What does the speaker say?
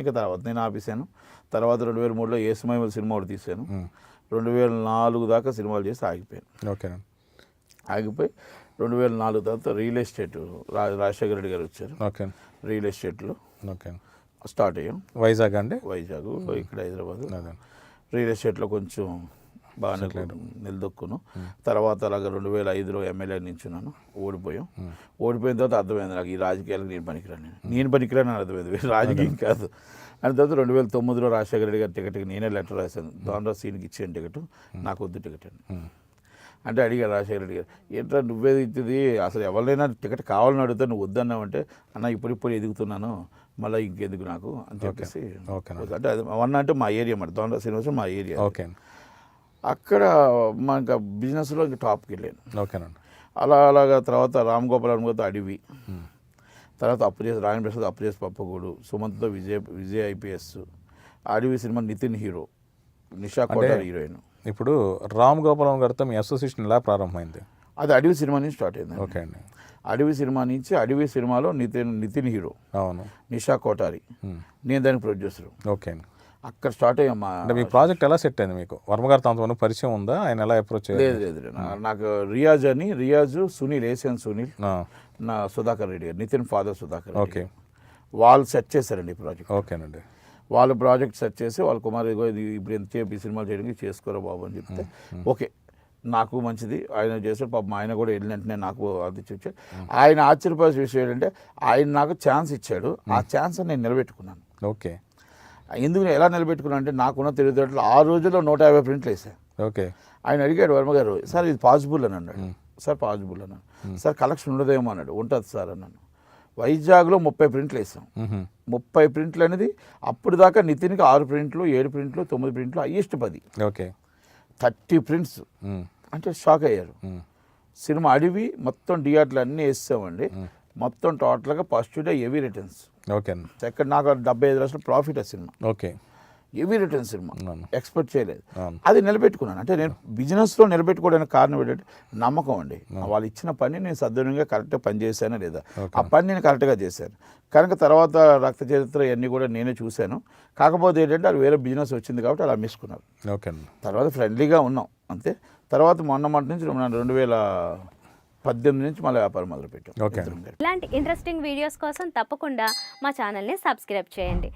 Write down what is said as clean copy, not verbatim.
ఇంకా తర్వాత నేను ఆపేసాను. తర్వాత 2003లో ఏసుమైమల్ సినిమా ఒకటి తీశాను. 2004 దాకా సినిమాలు చేసి ఆగిపోయాను. ఓకే. ఆగిపోయి 2004 తర్వాత రియల్ ఎస్టేట్ రాజశేఖర రెడ్డి గారు వచ్చారు. ఓకే. రియల్ ఎస్టేట్లో ఓకే. స్టార్ట్ అయ్యాం. వైజాగ్ అండి? వైజాగ్, ఇక్కడ హైదరాబాద్. అదే. రియల్ ఎస్టేట్లో కొంచెం బాగానే నిలదొక్కును. తర్వాత అలాగా 2005లో ఎమ్మెల్యే నించున్నాను. ఓడిపోయాం. ఓడిపోయిన తర్వాత అర్థమైంది నాకు ఈ రాజకీయాలకు నేను పనికిరాను అని అర్థమైంది, రాజకీయం కాదు. అని తర్వాత 2009లో రాజశేఖర రెడ్డి గారి టికెట్కి నేనే లెటర్ రాశాను. దాంట్లో సీన్కి ఇచ్చాను టికెట్, నాకు వద్దు టికెట్ అని. అంటే అడిగారు రాజశేఖర రెడ్డి గారు, ఏంట్రా నువ్వేది ఇచ్చేది, అసలు ఎవరినైనా టికెట్ కావాలని అడిగితే నువ్వు వద్దన్నావంటే, అన్న ఇప్పుడు ఎదుగుతున్నాను మళ్ళీ ఇంకెందుకు నాకు అని చెప్పేసి. అంటే అది వన్ అంటే మా ఏరియా మాట, దొండ శ్రీనివాసం మా ఏరియా. ఓకే. అక్కడ మా ఇంకా బిజినెస్లో ఇంకా టాప్కి వెళ్ళాను. ఓకేనండి. అలాగా తర్వాత రామ్ గోపాల్ వర్మతో అడవి, తర్వాత రాయన్ ప్రసాద్ అప్పుచేసి పప్పగూడు, సుమంత్తో విజయ్ ఐపీఎస్, అడవి సినిమా నితిన్ హీరో, నిషా కోటార్ హీరోయిన్. ఇప్పుడు రామ్ గోపాల్ గారితో మీ అసోసియేషన్ ఎలా ప్రారంభమైంది? అది అడవి సినిమా నుంచి స్టార్ట్ అయింది. ఓకే అండి. అడవి సినిమా నుంచి, అడవి సినిమాలో నితిన్ హీరో, అవును, నిషా కోటారి, నేను దానికి ప్రొడ్యూసర్. ఓకే. అక్కడ స్టార్ట్ అయ్యాం. అంటే మీ ప్రాజెక్ట్ ఎలా సెట్ అయింది మీకు? వర్మగారితో అంతమంది పరిచయం ఉందా? ఆయన ఎలా అప్రోచ్? లేదు నాకు రియాజ్ సునీల్, ఏసియన్ సునీల్, నా సుధాకర్ రెడ్డి గారు, నితిన్ ఫాదర్ సుధాకర్. ఓకే. వాళ్ళు సెట్ చేశారండి ఈ ప్రాజెక్ట్. ఓకేనండి. వాళ్ళు ప్రాజెక్ట్ సెట్ చేసి వాళ్ళ కుమార్ ఇది ఇప్పుడు ఎంతసేపు ఈ సినిమాలు చేయడానికి చేసుకోరా బాబు అని చెప్తే ఓకే నాకు మంచిది ఆయన చేశాడు. పాపం ఆయన కూడా వెళ్ళినట్టునే నాకు అది చూచాడు. ఆయన ఆశ్చర్యపోయే విషయం ఏంటంటే ఆయన నాకు ఛాన్స్ ఇచ్చాడు, ఆ ఛాన్స్ నేను నిలబెట్టుకున్నాను. ఓకే. ఎందుకు ఎలా నిలబెట్టుకున్నాను అంటే నాకున్న తెలివితేటలు ఆ రోజుల్లో 150 ప్రింట్లు వేసాను. ఓకే. ఆయన అడిగాడు వర్మ గారు, సార్ ఇది పాసిబుల్ అని అన్నాడు. సార్ పాసిబుల్ అన్నాను. సార్ కలెక్షన్ ఉండదేమో అన్నాడు. ఉంటుంది సార్ అన్నాను. వైజాగ్లో 30 ప్రింట్లు వేసాం. 30 ప్రింట్లు అనేది అప్పుడు దాకా నితిన్కి 6 ప్రింట్లు, 7 ప్రింట్లు, 9 ప్రింట్లు, హైయెస్ట్ 10. ఓకే. 30 ప్రింట్స్ అంటే షాక్ అయ్యారు. సినిమా అడివి మొత్తం థియేటర్లు అన్నీ వేసామండి. మొత్తం టోటల్గా first day heavy returns. Okay. Second నాకు 75 లక్షలు ప్రాఫిట్ ఆ cinema. Okay. Heavy returns cinema, expect చేయలేదు. అది నిలబెట్టుకున్నాను. అంటే నేను బిజినెస్లో నిలబెట్టుకోవడానికి కారణం ఏంటంటే నమ్మకం అండి. వాళ్ళు ఇచ్చిన పని నేను సద్వినియోగంగా కరెక్ట్గా పని చేశానా లేదా, ఆ పని నేను కరెక్ట్గా చేశాను కనుక తర్వాత రక్త చరిత్ర ఇవన్నీ కూడా నేనే చూశాను. కాకపోతే ఏంటంటే అది వేరే బిజినెస్ వచ్చింది కాబట్టి అలా మిస్కున్నారు. ఓకే. తర్వాత ఫ్రెండ్లీగా ఉన్నాం అంతే. తర్వాత మొన్న నుంచి 2018 నుంచి మళ్ళీ వ్యాపారం మొదలుపెట్టాం. ఇలాంటి ఇంట్రెస్టింగ్ వీడియోస్ కోసం తప్పకుండా మా ఛానల్ని సబ్స్క్రైబ్ చేయండి.